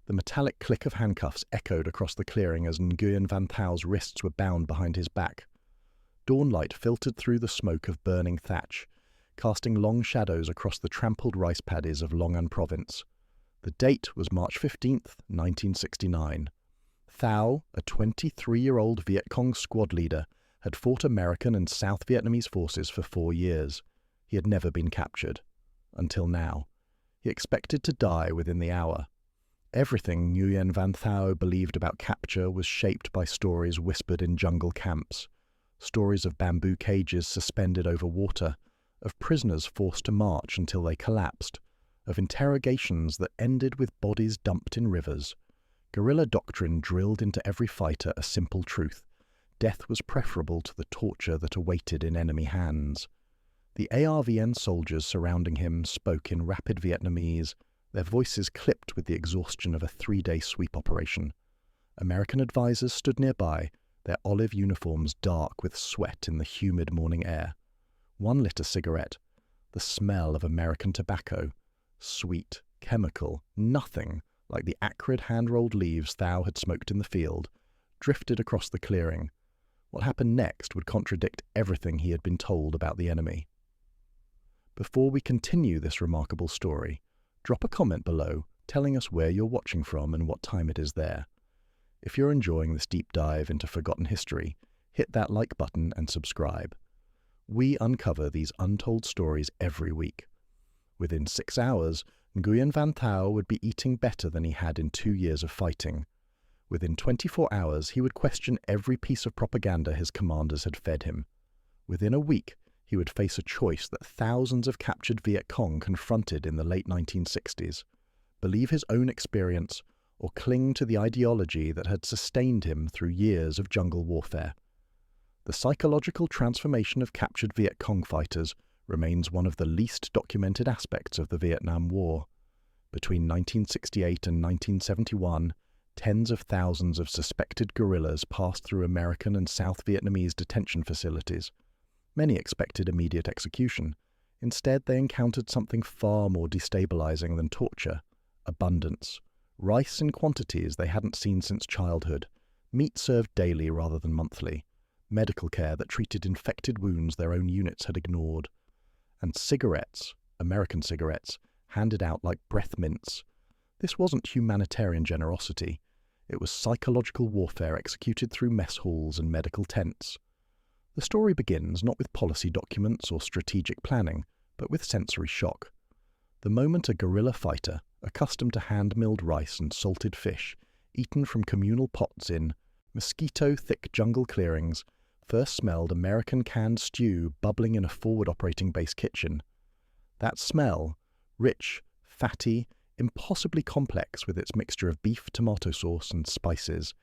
The metallic click of handcuffs echoed across the clearing as Nguyen Van Thao's wrists were bound behind his back. Dawnlight filtered through the smoke of burning thatch, casting long shadows across the trampled rice paddies of Long An province. The date was March 15th, 1969. Thao, a 23-year-old Viet Cong squad leader, had fought American and South Vietnamese forces for 4 years. He had never been captured. Until now. He expected to die within the hour. Everything Nguyen Van Thao believed about capture was shaped by stories whispered in jungle camps. Stories of bamboo cages suspended over water, of prisoners forced to march until they collapsed, of interrogations that ended with bodies dumped in rivers. Guerrilla doctrine drilled into every fighter a simple truth: death was preferable to the torture that awaited in enemy hands. The ARVN soldiers surrounding him spoke in rapid Vietnamese, their voices clipped with the exhaustion of a 3-day sweep operation. American advisors stood nearby, their olive uniforms dark with sweat in the humid morning air. One lit a cigarette. The smell of American tobacco, sweet, chemical, nothing like the acrid hand-rolled leaves Thao had smoked in the field, drifted across the clearing. What happened next would contradict everything he had been told about the enemy. Before we continue this remarkable story, drop a comment below telling us where you're watching from and what time it is there. If you're enjoying this deep dive into forgotten history, hit that like button and subscribe. We uncover these untold stories every week. Within 6 hours, Nguyen Van Thao would be eating better than he had in 2 years of fighting. Within 24 hours, he would question every piece of propaganda his commanders had fed him. Within a week, he would face a choice that thousands of captured Viet Cong confronted in the late 1960s: believe his own experience or cling to the ideology that had sustained him through years of jungle warfare. The psychological transformation of captured Viet Cong fighters remains one of the least documented aspects of the Vietnam War. Between 1968 and 1971, tens of thousands of suspected guerrillas passed through American and South Vietnamese detention facilities. Many expected immediate execution. Instead, they encountered something far more destabilizing than torture: abundance. Rice in quantities they hadn't seen since childhood. Meat served daily rather than monthly. Medical care that treated infected wounds their own units had ignored. And cigarettes, American cigarettes, handed out like breath mints. This wasn't humanitarian generosity. It was psychological warfare executed through mess halls and medical tents. The story begins not with policy documents or strategic planning, but with sensory shock. The moment a guerrilla fighter, accustomed to hand-milled rice and salted fish, eaten from communal pots in mosquito-thick jungle clearings, first smelled American canned stew bubbling in a forward-operating base kitchen. That smell, rich, fatty, impossibly complex with its mixture of beef, tomato sauce, and spices,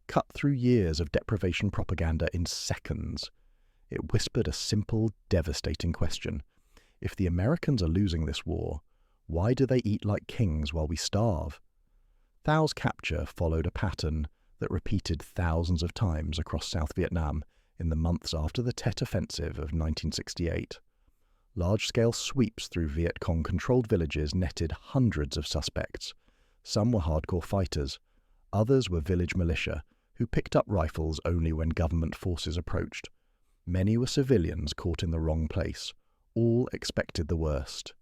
cut through years of deprivation propaganda in seconds. It whispered a simple, devastating question. If the Americans are losing this war, why do they eat like kings while we starve? Thao's capture followed a pattern that repeated thousands of times across South Vietnam in the months after the Tet Offensive of 1968. Large-scale sweeps through Viet Cong-controlled villages netted hundreds of suspects. Some were hardcore fighters. Others were village militia, who picked up rifles only when government forces approached. Many were civilians caught in the wrong place. All expected the worst.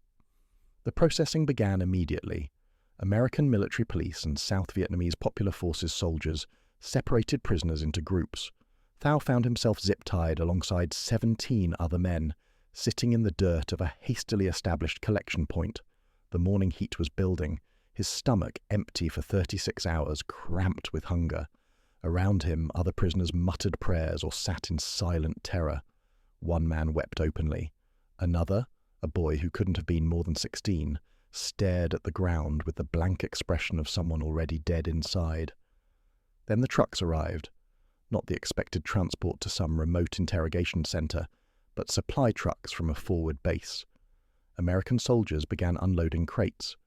The processing began immediately. American military police and South Vietnamese Popular Forces soldiers separated prisoners into groups. Thao found himself zip-tied alongside 17 other men, sitting in the dirt of a hastily established collection point. The morning heat was building, his stomach empty for 36 hours, cramped with hunger. Around him, other prisoners muttered prayers or sat in silent terror. One man wept openly. Another, a boy who couldn't have been more than 16, stared at the ground with the blank expression of someone already dead inside. Then the trucks arrived. Not the expected transport to some remote interrogation center, but supply trucks from a forward base. American soldiers began unloading crates.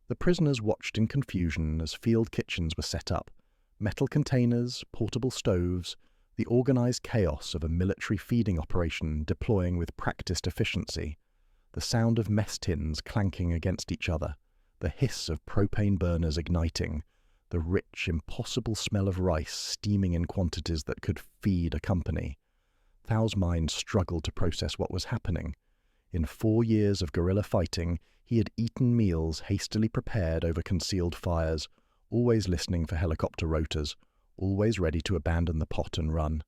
The prisoners watched in confusion as field kitchens were set up. Metal containers, portable stoves, the organized chaos of a military feeding operation deploying with practiced efficiency. The sound of mess tins clanking against each other, the hiss of propane burners igniting, the rich, impossible smell of rice steaming in quantities that could feed a company. Thao's mind struggled to process what was happening. In 4 years of guerrilla fighting, he had eaten meals hastily prepared over concealed fires, always listening for helicopter rotors, always ready to abandon the pot and run.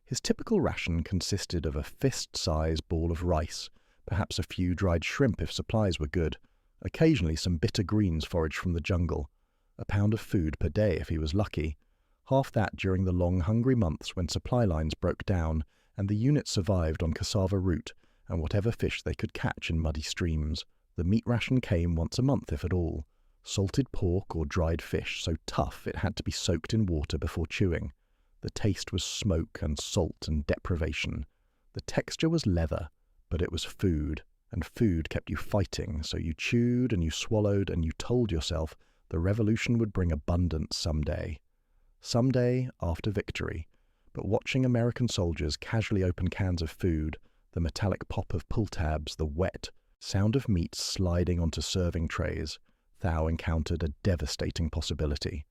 His typical ration consisted of a fist-sized ball of rice, perhaps a few dried shrimp if supplies were good, occasionally some bitter greens foraged from the jungle, a pound of food per day if he was lucky, half that during the long hungry months when supply lines broke down and the unit survived on cassava root and whatever fish they could catch in muddy streams. The meat ration came once a month if at all, salted pork or dried fish so tough it had to be soaked in water before chewing. The taste was smoke and salt and deprivation. The texture was leather, but it was food, and food kept you fighting, so you chewed and you swallowed and you told yourself the revolution would bring abundance someday. Someday after victory. But watching American soldiers casually open cans of food, the metallic pop of pull tabs, the wet sound of meat sliding onto serving trays, Thao encountered a devastating possibility.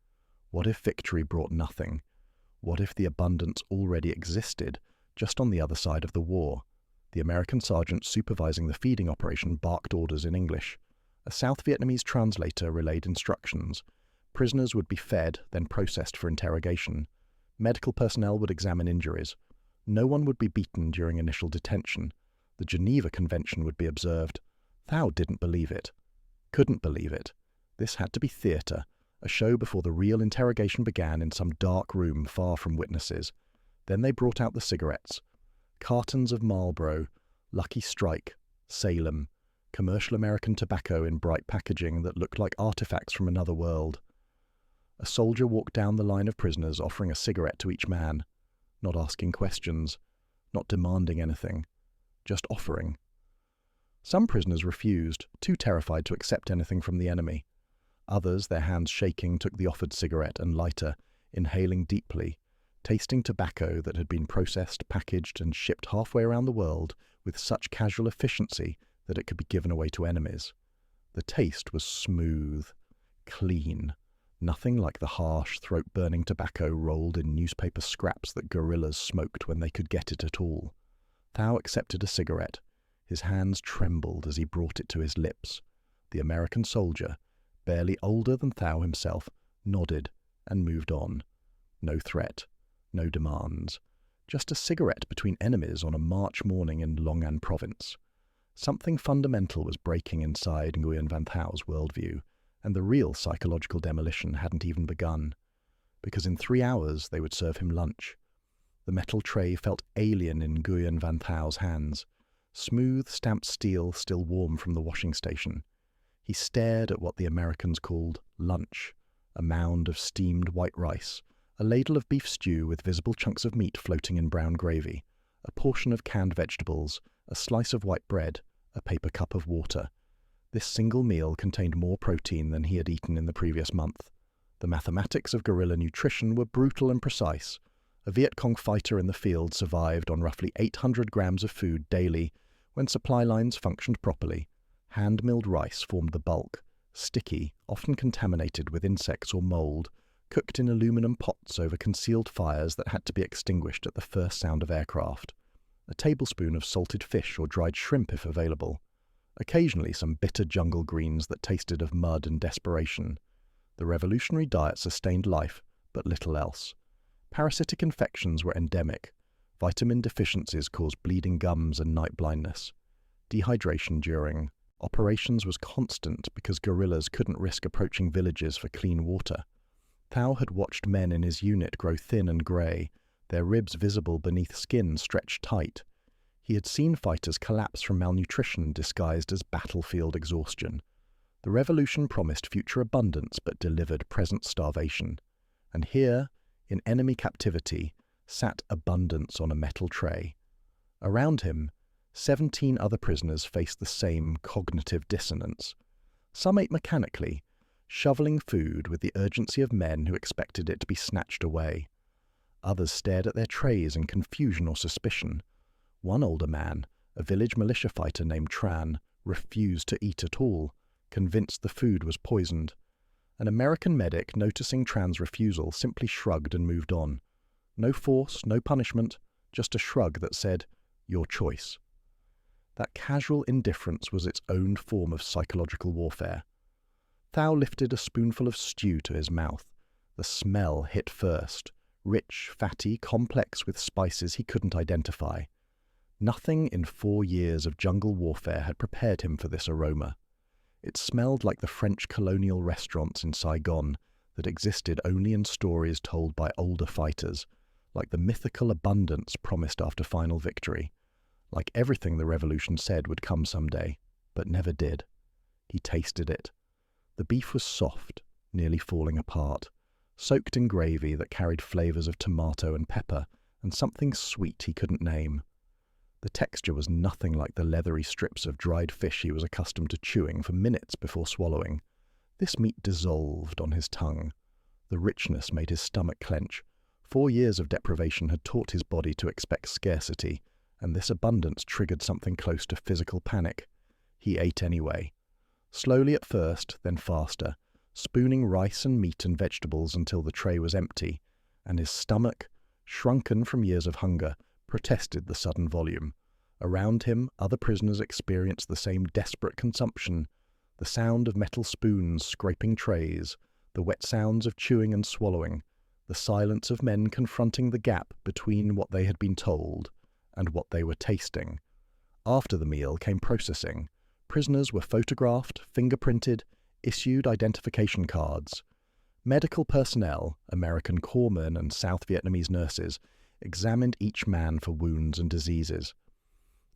What if victory brought nothing? What if the abundance already existed, just on the other side of the war? The American sergeant supervising the feeding operation barked orders in English. A South Vietnamese translator relayed instructions. Prisoners would be fed, then processed for interrogation. Medical personnel would examine injuries. No one would be beaten during initial detention. The Geneva Convention would be observed. Thao didn't believe it. Couldn't believe it. This had to be theatre, a show before the real interrogation began in some dark room far from witnesses. Then they brought out the cigarettes. Cartons of Marlboro, Lucky Strike, Salem, commercial American tobacco in bright packaging that looked like artifacts from another world. A soldier walked down the line of prisoners offering a cigarette to each man, not asking questions, not demanding anything, just offering. Some prisoners refused, too terrified to accept anything from the enemy. Others, their hands shaking, took the offered cigarette and lighter, inhaling deeply, tasting tobacco that had been processed, packaged, and shipped halfway around the world with such casual efficiency that it could be given away to enemies. The taste was smooth, clean, nothing like the harsh, throat-burning tobacco rolled in newspaper scraps that guerrillas smoked when they could get it at all. Thao accepted a cigarette. His hands trembled as he brought it to his lips. The American soldier, barely older than Thao himself, nodded and moved on. No threat, no demands. Just a cigarette between enemies on a March morning in Long An province. Something fundamental was breaking inside Nguyen Van Thao's worldview, and the real psychological demolition hadn't even begun, because in 3 hours they would serve him lunch. The metal tray felt alien in Nguyen Van Thao's hands, smooth stamped steel still warm from the washing station. He stared at what the Americans called lunch, a mound of steamed white rice, a ladle of beef stew with visible chunks of meat floating in brown gravy, a portion of canned vegetables, a slice of white bread, a paper cup of water. This single meal contained more protein than he had eaten in the previous month. The mathematics of guerrilla nutrition were brutal and precise. A Viet Cong fighter in the field survived on roughly 800 grams of food daily when supply lines functioned properly. Hand-milled rice formed the bulk, sticky, often contaminated with insects or mold, cooked in aluminum pots over concealed fires that had to be extinguished at the first sound of aircraft. A tablespoon of salted fish or dried shrimp if available. Occasionally some bitter jungle greens that tasted of mud and desperation. The revolutionary diet sustained life, but little else. Parasitic infections were endemic. Vitamin deficiencies caused bleeding gums and night blindness. Dehydration during operations was constant because guerrillas couldn't risk approaching villages for clean water. Thao had watched men in his unit grow thin and grey, their ribs visible beneath skin stretched tight. He had seen fighters collapse from malnutrition disguised as battlefield exhaustion. The revolution promised future abundance but delivered present starvation. And here, in enemy captivity, sat abundance on a metal tray. Around him, 17 other prisoners faced the same cognitive dissonance. Some ate mechanically, shoveling food with the urgency of men who expected it to be snatched away. Others stared at their trays in confusion or suspicion. One older man, a village militia fighter named Tran, refused to eat at all, convinced the food was poisoned. An American medic, noticing Tran's refusal, simply shrugged and moved on. No force, no punishment, just a shrug that said, "Your choice." That casual indifference was its own form of psychological warfare. Thao lifted a spoonful of stew to his mouth. The smell hit first, rich, fatty, complex with spices he couldn't identify. Nothing in 4 years of jungle warfare had prepared him for this aroma. It smelled like the French colonial restaurants in Saigon that existed only in stories told by older fighters, like the mythical abundance promised after final victory, like everything the revolution said would come someday, but never did. He tasted it. The beef was soft, nearly falling apart, soaked in gravy that carried flavors of tomato and pepper, and something sweet he couldn't name. The texture was nothing like the leathery strips of dried fish he was accustomed to chewing for minutes before swallowing. This meat dissolved on his tongue. The richness made his stomach clench. 4 years of deprivation had taught his body to expect scarcity, and this abundance triggered something close to physical panic. He ate anyway. Slowly at first, then faster, spooning rice and meat and vegetables until the tray was empty, and his stomach, shrunken from years of hunger, protested the sudden volume. Around him, other prisoners experienced the same desperate consumption, the sound of metal spoons scraping trays, the wet sounds of chewing and swallowing, the silence of men confronting the gap between what they had been told and what they were tasting. After the meal came processing. Prisoners were photographed, fingerprinted, issued identification cards. Medical personnel, American corpsmen and South Vietnamese nurses, examined each man for wounds and diseases.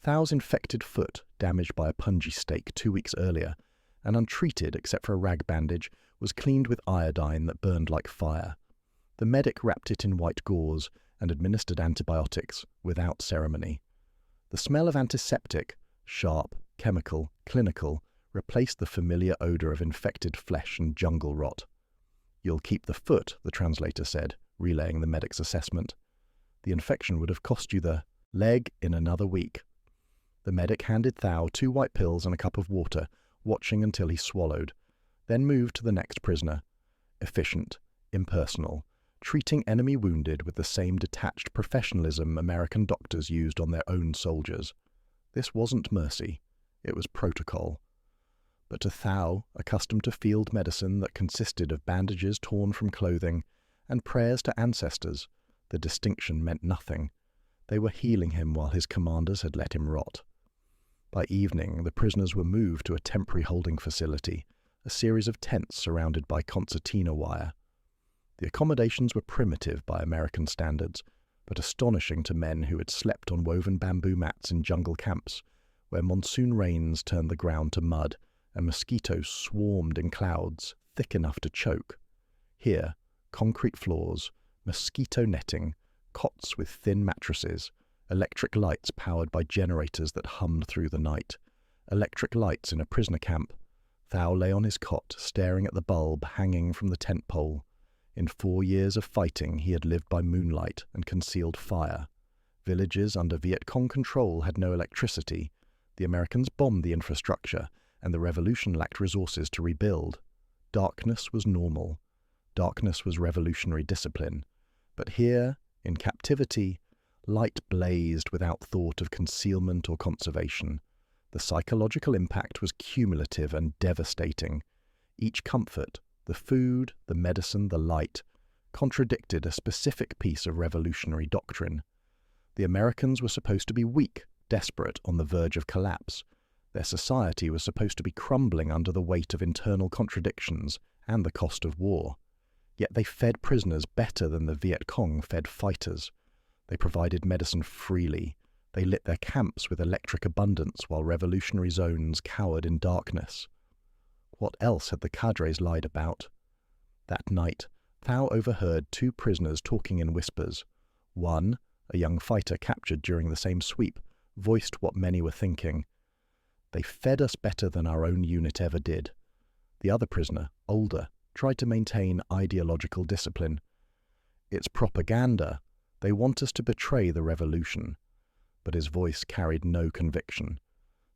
Thao's infected foot, damaged by a punji stake 2 weeks earlier, and untreated except for a rag bandage, was cleaned with iodine that burned like fire. The medic wrapped it in white gauze and administered antibiotics without ceremony. The smell of antiseptic, sharp, chemical, clinical, replaced the familiar odor of infected flesh and jungle rot. "You'll keep the foot," the translator said, relaying the medic's assessment. "The infection would have cost you the leg in another week." The medic handed Thao 2 white pills and a cup of water, watching until he swallowed, then moved to the next prisoner. Efficient, impersonal, treating enemy wounded with the same detached professionalism American doctors used on their own soldiers. This wasn't mercy, it was protocol. But to Thao, accustomed to field medicine that consisted of bandages torn from clothing and prayers to ancestors, the distinction meant nothing. They were healing him while his commanders had let him rot. By evening, the prisoners were moved to a temporary holding facility, a series of tents surrounded by concertina wire. The accommodations were primitive by American standards, but astonishing to men who had slept on woven bamboo mats in jungle camps, where monsoon rains turned the ground to mud and mosquitoes swarmed in clouds thick enough to choke. Here, concrete floors, mosquito netting, cots with thin mattresses, electric lights powered by generators that hummed through the night. Electric lights in a prisoner camp. Thao lay on his cot, staring at the bulb hanging from the tent pole. In 4 years of fighting, he had lived by moonlight and concealed fire. Villages under Viet Cong control had no electricity. The Americans bombed the infrastructure, and the revolution lacked resources to rebuild. Darkness was normal. Darkness was revolutionary discipline. But here, in captivity, light blazed without thought of concealment or conservation. The psychological impact was cumulative and devastating. Each comfort, the food, the medicine, the light, contradicted a specific piece of revolutionary doctrine. The Americans were supposed to be weak, desperate, on the verge of collapse. Their society was supposed to be crumbling under the weight of internal contradictions and the cost of war. Yet they fed prisoners better than the Viet Cong fed fighters. They provided medicine freely. They lit their camps with electric abundance while revolutionary zones cowered in darkness. What else had the cadres lied about? That night, Thao overheard 2 prisoners talking in whispers. One, a young fighter captured during the same sweep, voiced what many were thinking. "They fed us better than our own unit ever did." The other prisoner, older, tried to maintain ideological discipline. "It's propaganda. They want us to betray the revolution." But his voice carried no conviction.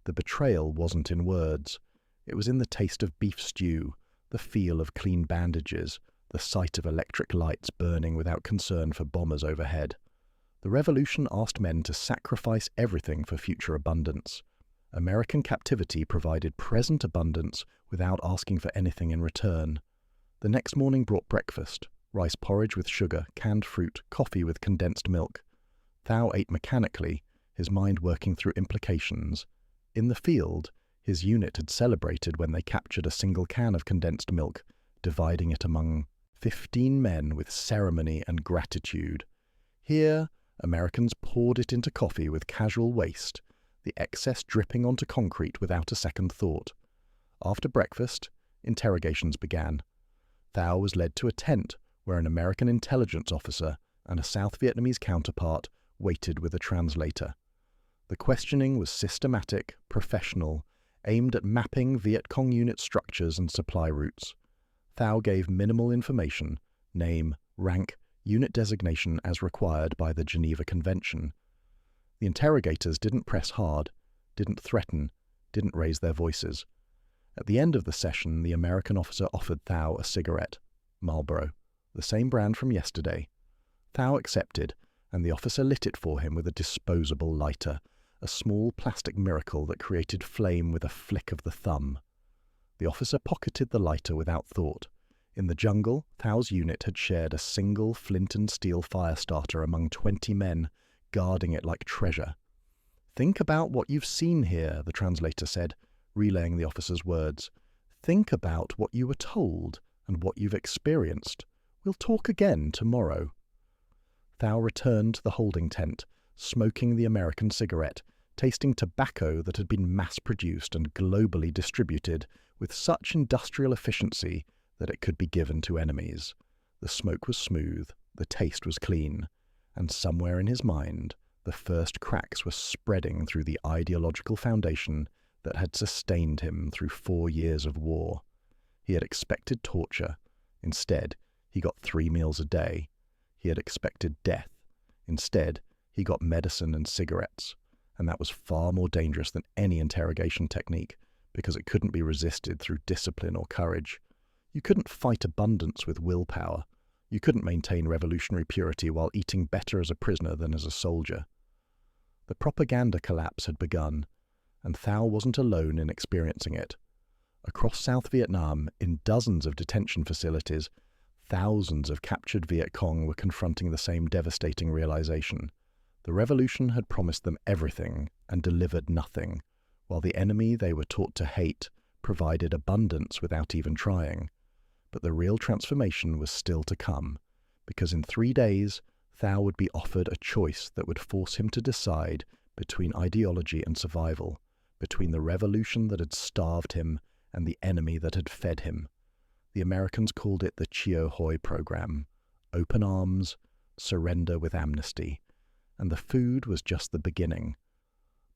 The betrayal wasn't in words. It was in the taste of beef stew, the feel of clean bandages, the sight of electric lights burning without concern for bombers overhead. The revolution asked men to sacrifice everything for future abundance. American captivity provided present abundance without asking for anything in return. The next morning brought breakfast: rice porridge with sugar, canned fruit, coffee with condensed milk. Thao ate mechanically, his mind working through implications. In the field, his unit had celebrated when they captured a single can of condensed milk, dividing it among 15 men with ceremony and gratitude. Here, Americans poured it into coffee with casual waste, the excess dripping onto concrete without a second thought. After breakfast, interrogations began. Thao was led to a tent where an American intelligence officer and a South Vietnamese counterpart waited with a translator. The questioning was systematic, professional, aimed at mapping Viet Cong unit structures and supply routes. Thao gave minimal information: name, rank, unit designation as required by the Geneva Convention. The interrogators didn't press hard, didn't threaten, didn't raise their voices. At the end of the session, the American officer offered Thao a cigarette, Marlboro, the same brand from yesterday. Thao accepted, and the officer lit it for him with a disposable lighter, a small plastic miracle that created flame with a flick of the thumb. The officer pocketed the lighter without thought. In the jungle, Thao's unit had shared a single flint and steel fire starter among 20 men, guarding it like treasure. "Think about what you've seen here," the translator said, relaying the officer's words. "Think about what you were told and what you've experienced. We'll talk again tomorrow." Thao returned to the holding tent, smoking the American cigarette, tasting tobacco that had been mass-produced and globally distributed with such industrial efficiency that it could be given to enemies. The smoke was smooth, the taste was clean, and somewhere in his mind, the first cracks were spreading through the ideological foundation that had sustained him through 4 years of war. He had expected torture. Instead, he got 3 meals a day. He had expected death. Instead, he got medicine and cigarettes, and that was far more dangerous than any interrogation technique because it couldn't be resisted through discipline or courage. You couldn't fight abundance with willpower. You couldn't maintain revolutionary purity while eating better as a prisoner than as a soldier. The propaganda collapse had begun, and Thao wasn't alone in experiencing it. Across South Vietnam, in dozens of detention facilities, thousands of captured Viet Cong were confronting the same devastating realization. The revolution had promised them everything and delivered nothing, while the enemy they were taught to hate provided abundance without even trying. But the real transformation was still to come, because in 3 days, Thao would be offered a choice that would force him to decide between ideology and survival, between the revolution that had starved him and the enemy that had fed him. The Americans called it the Chio Hoi program: open arms, surrender with amnesty. And the food was just the beginning.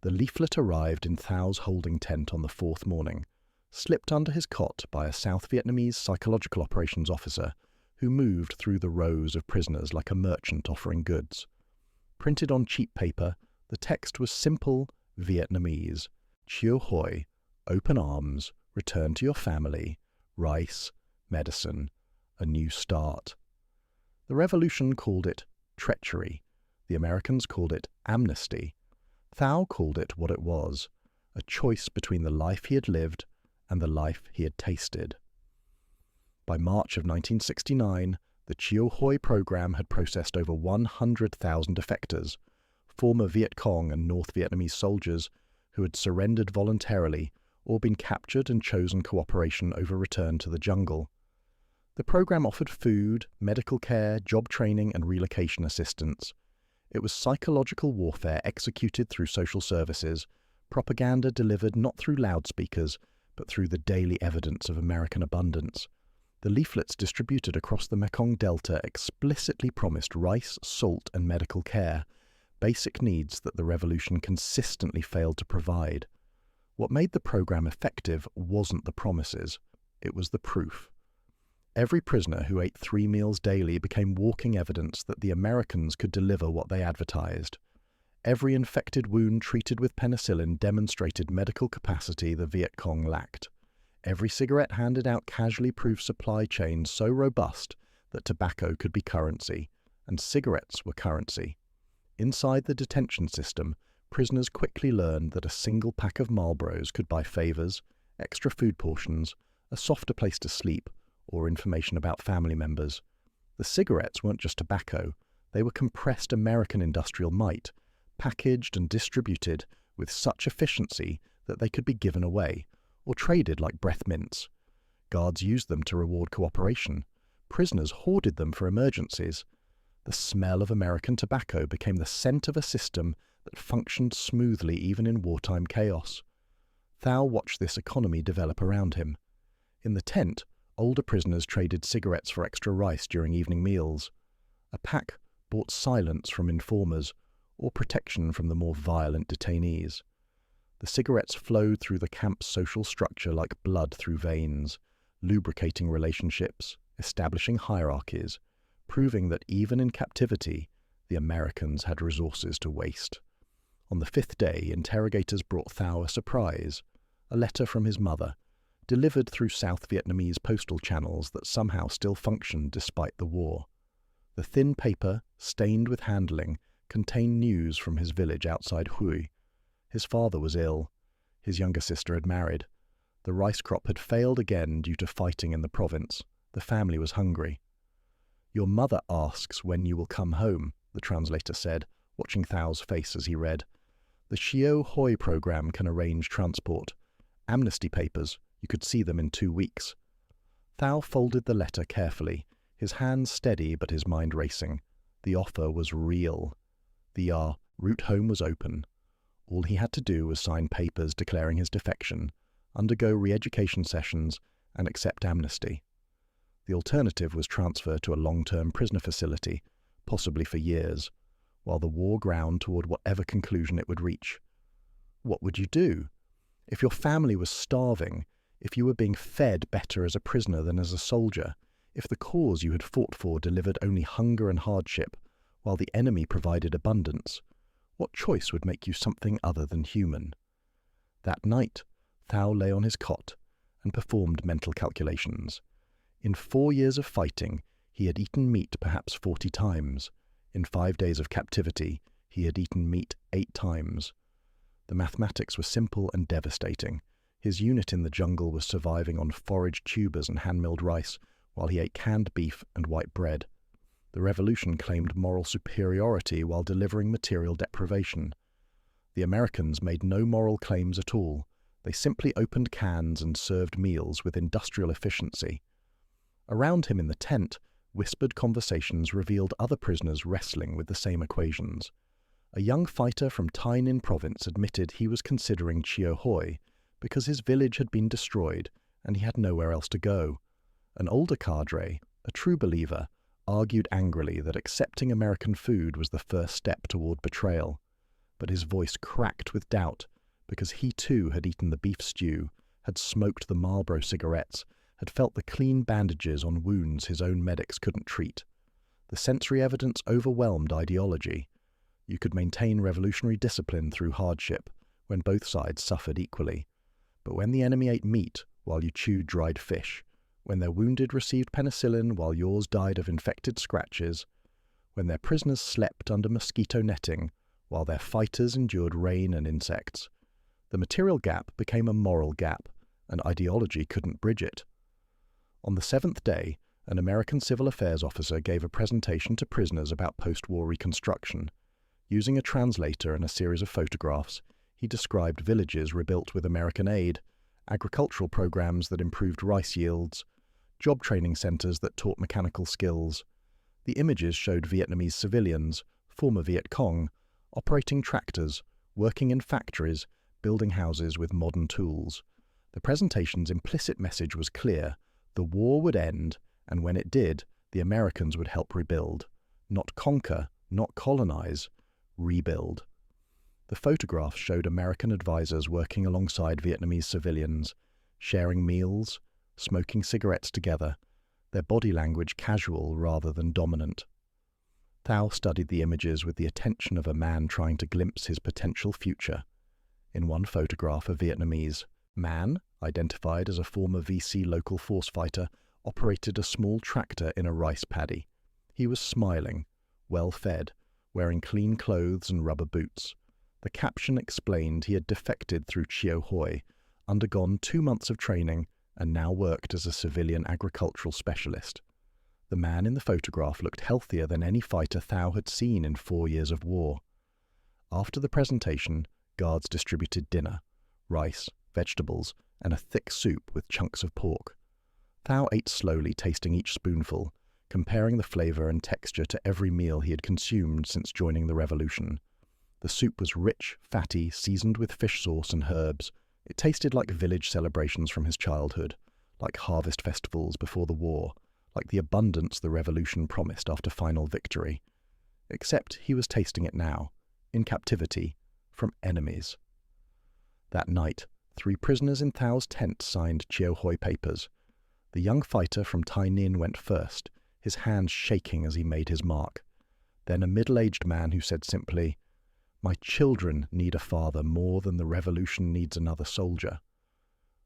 The leaflet arrived in Thao's holding tent on the 4th morning, slipped under his cot by a South Vietnamese psychological operations officer who moved through the rows of prisoners like a merchant offering goods. Printed on cheap paper, the text was simple Vietnamese: Chio Hoi, open arms, return to your family, rice, medicine, a new start. The revolution called it treachery. The Americans called it amnesty. Thao called it what it was: a choice between the life he had lived and the life he had tasted. By March of 1969, the Chio Hoi program had processed over 100,000 defectors, former Viet Cong and North Vietnamese soldiers who had surrendered voluntarily or been captured and chosen cooperation over return to the jungle. The program offered food, medical care, job training, and relocation assistance. It was psychological warfare executed through social services, propaganda delivered not through loudspeakers, but through the daily evidence of American abundance. The leaflets distributed across the Mekong Delta explicitly promised rice, salt, and medical care, basic needs that the revolution consistently failed to provide. What made the program effective wasn't the promises, it was the proof. Every prisoner who ate 3 meals daily became walking evidence that the Americans could deliver what they advertised. Every infected wound treated with penicillin demonstrated medical capacity the Viet Cong lacked. Every cigarette handed out casually proved supply chains so robust that tobacco could be currency, and cigarettes were currency. Inside the detention system, prisoners quickly learned that a single pack of Marlboros could buy favors, extra food portions, a softer place to sleep, or information about family members. The cigarettes weren't just tobacco, they were compressed American industrial might, packaged and distributed with such efficiency that they could be given away, or traded like breath mints. Guards used them to reward cooperation. Prisoners hoarded them for emergencies. The smell of American tobacco became the scent of a system that functioned smoothly even in wartime chaos. Thao watched this economy develop around him. In the tent, older prisoners traded cigarettes for extra rice during evening meals. A pack bought silence from informers or protection from the more violent detainees. The cigarettes flowed through the camp's social structure like blood through veins, lubricating relationships, establishing hierarchies, proving that even in captivity, the Americans had resources to waste. On the 5th day, interrogators brought Thao a surprise, a letter from his mother, delivered through South Vietnamese postal channels that somehow still functioned despite the war. The thin paper, stained with handling, contained news from his village outside Hue. His father was ill. His younger sister had married. The rice crop had failed again due to fighting in the province. The family was hungry. "Your mother asks when you will come home," the translator said, watching Thao's face as he read. "The Shio Hoi program can arrange transport. Amnesty papers, you could see them in 2 weeks." Thao folded the letter carefully, his hands steady but his mind racing. The offer was real. The route home was open. All he had to do was sign papers declaring his defection, undergo re-education sessions, and accept amnesty. The alternative was transfer to a long-term prisoner facility, possibly for years, while the war ground toward whatever conclusion it would reach. What would you do? If your family was starving, if you were being fed better as a prisoner than as a soldier, if the cause you had fought for delivered only hunger and hardship, while the enemy provided abundance, what choice would make you something other than human? That night, Thao lay on his cot and performed mental calculations. In 4 years of fighting, he had eaten meat perhaps 40 times. In 5 days of captivity, he had eaten meat 8 times. The mathematics were simple and devastating. His unit in the jungle was surviving on foraged tubers and hand-milled rice, while he ate canned beef and white bread. The revolution claimed moral superiority while delivering material deprivation. The Americans made no moral claims at all. They simply opened cans and served meals with industrial efficiency. Around him in the tent, whispered conversations revealed other prisoners wrestling with the same equations. A young fighter from Tai Ninh province admitted he was considering Chio Hoi because his village had been destroyed and he had nowhere else to go. An older cadre, a true believer, argued angrily that accepting American food was the first step toward betrayal. But his voice cracked with doubt because he too had eaten the beef stew, had smoked the Marlboro cigarettes, had felt the clean bandages on wounds his own medics couldn't treat. The sensory evidence overwhelmed ideology. You could maintain revolutionary discipline through hardship, when both sides suffered equally. But when the enemy ate meat while you chewed dried fish, when their wounded received penicillin while yours died of infected scratches, when their prisoners slept under mosquito netting while their fighters endured rain and insects, the material gap became a moral gap, and ideology couldn't bridge it. On the 7th day, an American civil affairs officer gave a presentation to prisoners about post-war reconstruction. Using a translator and a series of photographs, he described villages rebuilt with American aid, agricultural programs that improved rice yields, job training centers that taught mechanical skills. The images showed Vietnamese civilians, former Viet Cong, operating tractors, working in factories, building houses with modern tools. The presentation's implicit message was clear: the war would end, and when it did, the Americans would help rebuild. Not conquer, not colonize, rebuild. The photographs showed American advisors working alongside Vietnamese civilians, sharing meals, smoking cigarettes together, their body language casual rather than dominant. Thao studied the images with the attention of a man trying to glimpse his potential future. In one photograph, a Vietnamese man, identified as a former VC local force fighter, operated a small tractor in a rice paddy. He was smiling, well-fed, wearing clean clothes and rubber boots. The caption explained he had defected through Chio Hoi, undergone 2 months of training, and now worked as a civilian agricultural specialist. The man in the photograph looked healthier than any fighter Thao had seen in 4 years of war. After the presentation, guards distributed dinner, rice, vegetables, and a thick soup with chunks of pork. Thao ate slowly, tasting each spoonful, comparing the flavor and texture to every meal he had consumed since joining the revolution. The soup was rich, fatty, seasoned with fish sauce and herbs. It tasted like village celebrations from his childhood, like harvest festivals before the war, like the abundance the revolution promised after final victory. Except he was tasting it now, in captivity, from enemies. That night, 3 prisoners in Thao's tent signed Chio Hoi papers. The young fighter from Tai Ninh went first, his hands shaking as he made his mark. Then a middle-aged man who said simply, "My children need a father more than the revolution needs another soldier."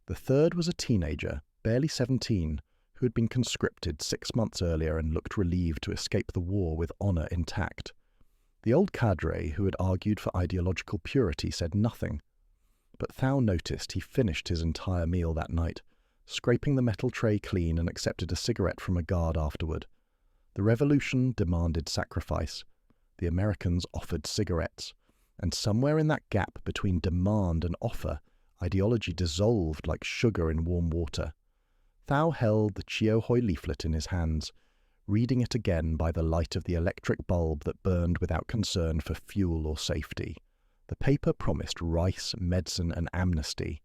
The third was a teenager, barely 17, who had been conscripted 6 months earlier and looked relieved to escape the war with honor intact. The old cadre, who had argued for ideological purity, said nothing. But Thao noticed he finished his entire meal that night, scraping the metal tray clean, and accepted a cigarette from a guard afterward. The revolution demanded sacrifice. The Americans offered cigarettes. And somewhere in that gap between demand and offer, ideology dissolved like sugar in warm water. Thao held the Chio Hoi leaflet in his hands, reading it again by the light of the electric bulb that burned without concern for fuel or safety. The paper promised rice, medicine, and amnesty.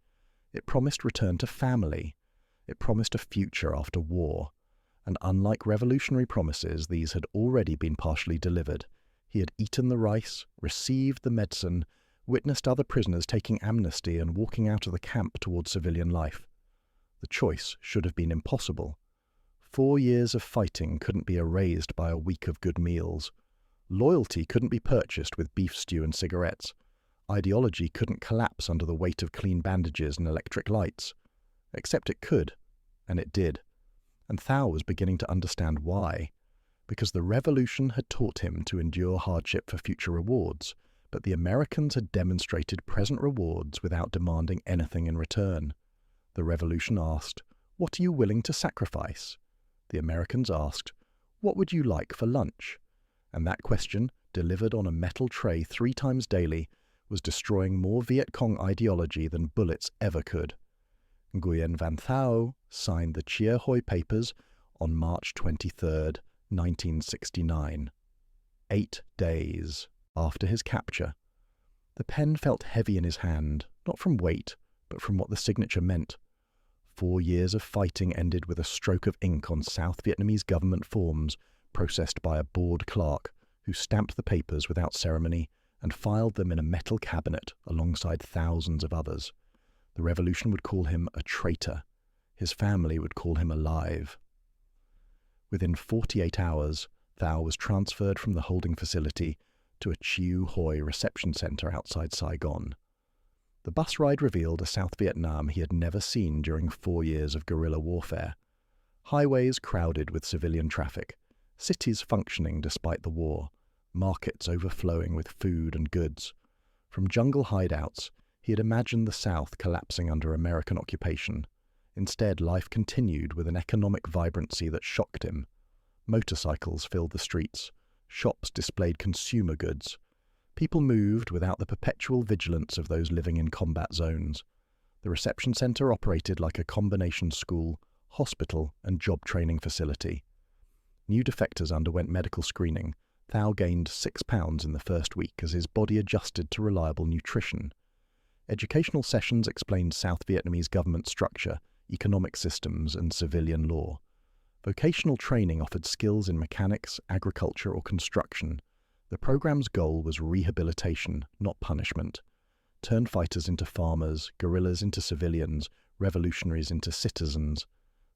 It promised return to family. It promised a future after war. And unlike revolutionary promises, these had already been partially delivered. He had eaten the rice, received the medicine, witnessed other prisoners taking amnesty and walking out of the camp toward civilian life. The choice should have been impossible. 4 years of fighting couldn't be erased by a week of good meals. Loyalty couldn't be purchased with beef stew and cigarettes. Ideology couldn't collapse under the weight of clean bandages and electric lights. Except it could, and it did. And Thao was beginning to understand why. Because the revolution had taught him to endure hardship for future rewards, but the Americans had demonstrated present rewards without demanding anything in return. The revolution asked, "What are you willing to sacrifice?" The Americans asked, "What would you like for lunch?" And that question, delivered on a metal tray 3 times daily, was destroying more Viet Cong ideology than bullets ever could. Nguyen Van Thao signed the Chio Hoi papers on March 23, 1969. 8 days after his capture. The pen felt heavy in his hand, not from weight, but from what the signature meant. 4 years of fighting ended with a stroke of ink on South Vietnamese government forms processed by a bored clerk who stamped the papers without ceremony and filed them in a metal cabinet alongside thousands of others. The revolution would call him a traitor. His family would call him alive. Within 48 hours, Thao was transferred from the holding facility to a Chio Hoi reception center outside Saigon. The bus ride revealed a South Vietnam he had never seen during 4 years of guerrilla warfare. Highways crowded with civilian traffic, cities functioning despite the war, markets overflowing with food and goods. From jungle hideouts, he had imagined the South collapsing under American occupation. Instead, life continued with an economic vibrancy that shocked him. Motorcycles filled the streets. Shops displayed consumer goods. People moved without the perpetual vigilance of those living in combat zones. The reception center operated like a combination school, hospital, and job training facility. New defectors underwent medical screening. Thao gained 6 pounds in the first week as his body adjusted to reliable nutrition. Educational sessions explained South Vietnamese government structure, economic systems, and civilian law. Vocational training offered skills in mechanics, agriculture, or construction. The program's goal was rehabilitation, not punishment. Turn fighters into farmers, guerrillas into civilians, revolutionaries into citizens.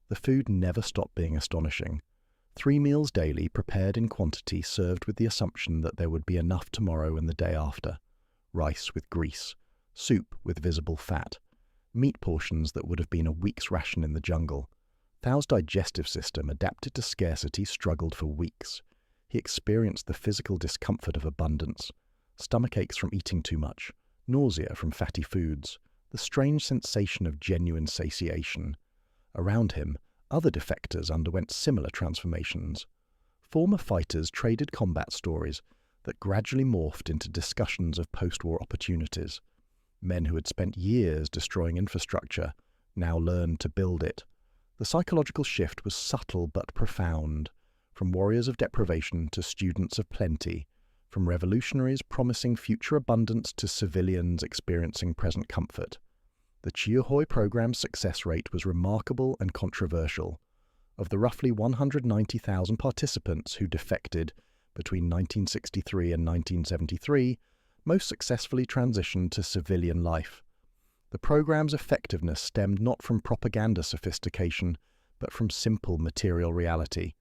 The food never stopped being astonishing. 3 meals daily, prepared in quantity, served with the assumption that there would be enough tomorrow and the day after. Rice with grease. Soup with visible fat. meat portions that would have been a week's ration in the jungle. Thao's digestive system, adapted to scarcity, struggled for weeks. He experienced the physical discomfort of abundance, stomach aches from eating too much, nausea from fatty foods, the strange sensation of genuine satiation. Around him, other defectors underwent similar transformations. Former fighters traded combat stories that gradually morphed into discussions of post-war opportunities. Men who had spent years destroying infrastructure now learned to build it. The psychological shift was subtle but profound, from warriors of deprivation to students of plenty, from revolutionaries promising future abundance to civilians experiencing present comfort. The Chiahui program's success rate was remarkable and controversial. Of the roughly 190,000 participants who defected between 1963 and 1973, most successfully transitioned to civilian life. The program's effectiveness stemmed not from propaganda sophistication, but from simple material reality.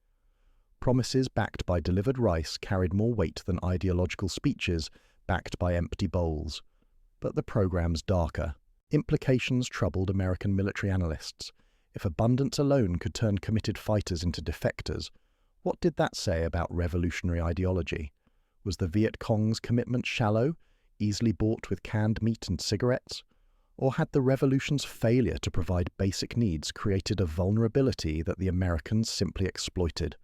Promises backed by delivered rice carried more weight than ideological speeches backed by empty bowls. But the program's darker implications troubled American military analysts. If abundance alone could turn committed fighters into defectors, what did that say about revolutionary ideology? Was the Viet Cong's commitment shallow, easily bought with canned meat and cigarettes? Or had the revolution's failure to provide basic needs created a vulnerability that the Americans simply exploited?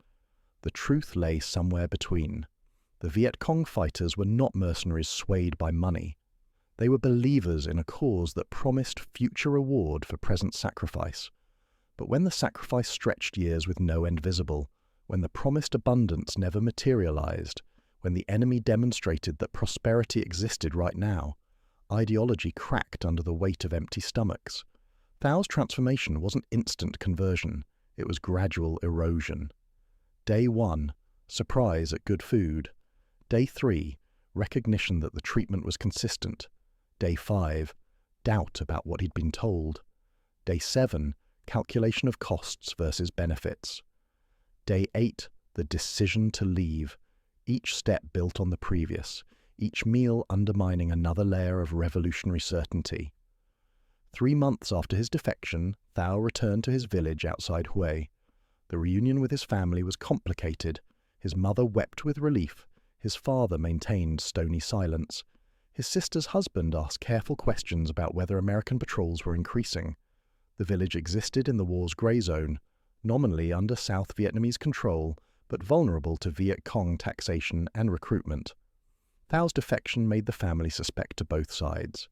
The truth lay somewhere between. The Viet Cong fighters were not mercenaries swayed by money. They were believers in a cause that promised future reward for present sacrifice. But when the sacrifice stretched years with no end visible, when the promised abundance never materialized, when the enemy demonstrated that prosperity existed right now, ideology cracked under the weight of empty stomachs. Thao's transformation wasn't instant conversion, it was gradual erosion. Day 1, surprise at good food. Day 3, recognition that the treatment was consistent. Day 5, doubt about what he'd been told. Day 7, calculation of costs versus benefits. Day 8, the decision to leave, each step built on the previous, each meal undermining another layer of revolutionary certainty. 3 months after his defection, Thao returned to his village outside Hue. The reunion with his family was complicated. His mother wept with relief. His father maintained stony silence. His sister's husband asked careful questions about whether American patrols were increasing. The village existed in the war's grey zone, nominally under South Vietnamese control, but vulnerable to Viet Cong taxation and recruitment. Thao's defection made the family suspect to both sides.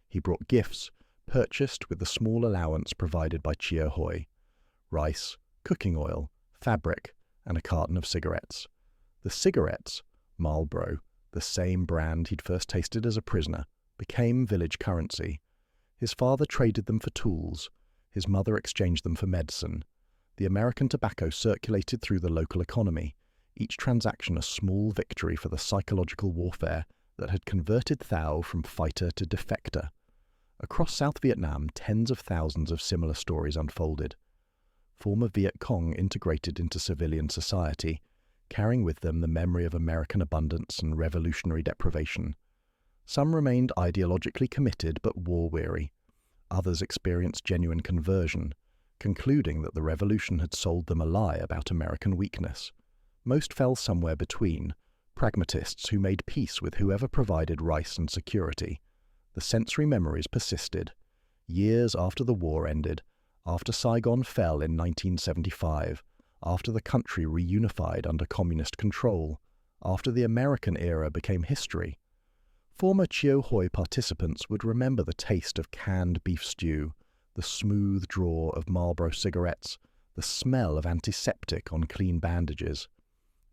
He brought gifts, purchased with the small allowance provided by Chiahui: rice, cooking oil, fabric, and a carton of cigarettes. The cigarettes, Marlboro, the same brand he'd first tasted as a prisoner, became village currency. His father traded them for tools. His mother exchanged them for medicine. The American tobacco circulated through the local economy, each transaction a small victory for the psychological warfare that had converted Thao from fighter to defector. Across South Vietnam, tens of thousands of similar stories unfolded. Former Viet Cong integrated into civilian society, carrying with them the memory of American abundance and revolutionary deprivation. Some remained ideologically committed but war-weary. Others experienced genuine conversion, concluding that the revolution had sold them a lie about American weakness. Most fell somewhere between, pragmatists who made peace with whoever provided rice and security. The sensory memories persisted. Years after the war ended, after Saigon fell in 1975, after the country reunified under communist control, after the American era became history, former Chiahui participants would remember the taste of canned beef stew, the smooth draw of Marlboro cigarettes, the smell of antiseptic on clean bandages.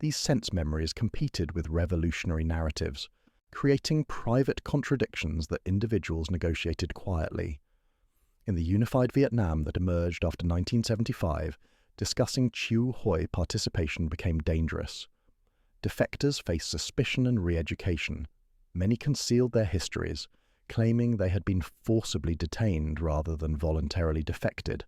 These sense memories competed with revolutionary narratives, creating private contradictions that individuals negotiated quietly. In the unified Vietnam that emerged after 1975, discussing Chiahui participation became dangerous. Defectors faced suspicion and re-education. Many concealed their histories, claiming they had been forcibly detained rather than voluntarily defected.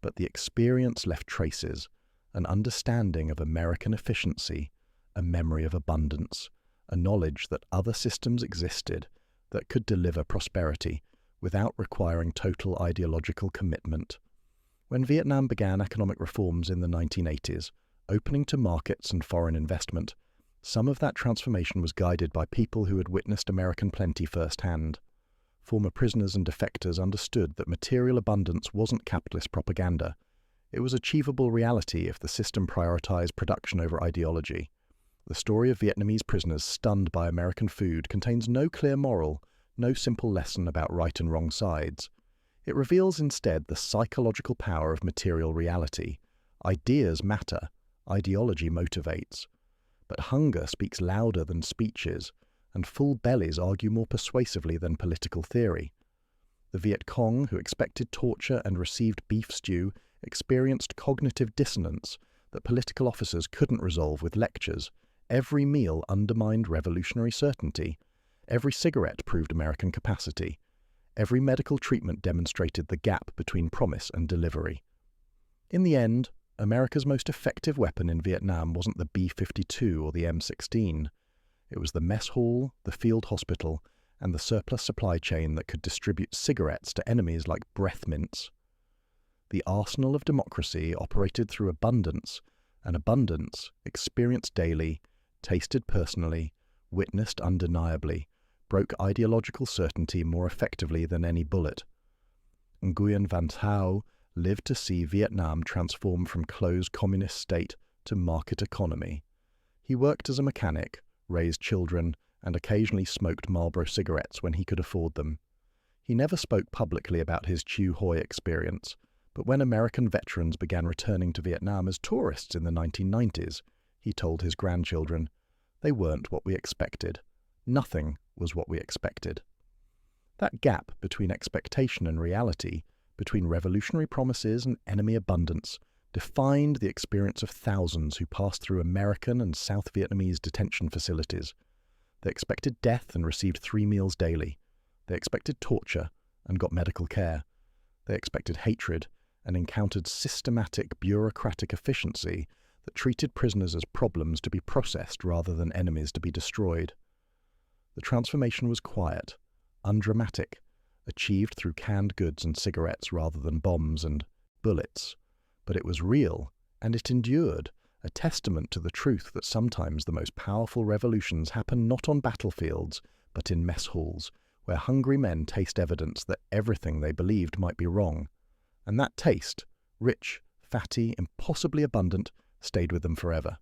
But the experience left traces, an understanding of American efficiency, a memory of abundance, a knowledge that other systems existed that could deliver prosperity without requiring total ideological commitment. When Vietnam began economic reforms in the 1980s, opening to markets and foreign investment, some of that transformation was guided by people who had witnessed American plenty firsthand. Former prisoners and defectors understood that material abundance wasn't capitalist propaganda. It was achievable reality if the system prioritized production over ideology. The story of Vietnamese prisoners stunned by American food contains no clear moral, no simple lesson about right and wrong sides. It reveals instead the psychological power of material reality. Ideas matter, ideology motivates. But hunger speaks louder than speeches, and full bellies argue more persuasively than political theory. The Viet Cong, who expected torture and received beef stew, experienced cognitive dissonance that political officers couldn't resolve with lectures. Every meal undermined revolutionary certainty. Every cigarette proved American capacity. Every medical treatment demonstrated the gap between promise and delivery. In the end, America's most effective weapon in Vietnam wasn't the B-52 or the M16. It was the mess hall, the field hospital, and the surplus supply chain that could distribute cigarettes to enemies like breath mints. The arsenal of democracy operated through abundance, and abundance, experienced daily, tasted personally, witnessed undeniably, broke ideological certainty more effectively than any bullet. Nguyen Van Thao lived to see Vietnam transform from closed communist state to market economy. He worked as a mechanic, raised children, and occasionally smoked Marlboro cigarettes when he could afford them. He never spoke publicly about his Chu Hoi experience, but when American veterans began returning to Vietnam as tourists in the 1990s, he told his grandchildren, "They weren't what we expected. Nothing was what we expected." That gap between expectation and reality, between revolutionary promises and enemy abundance, defined the experience of thousands who passed through American and South Vietnamese detention facilities. They expected death and received 3 meals daily. They expected torture and got medical care. They expected hatred and encountered systematic bureaucratic efficiency that treated prisoners as problems to be processed rather than enemies to be destroyed. The transformation was quiet, undramatic, achieved through canned goods and cigarettes rather than bombs and bullets. But it was real, and it endured, a testament to the truth that sometimes the most powerful revolutions happen not on battlefields, but in mess halls, where hungry men taste evidence that everything they believed might be wrong. And that taste, rich, fatty, impossibly abundant, stayed with them forever.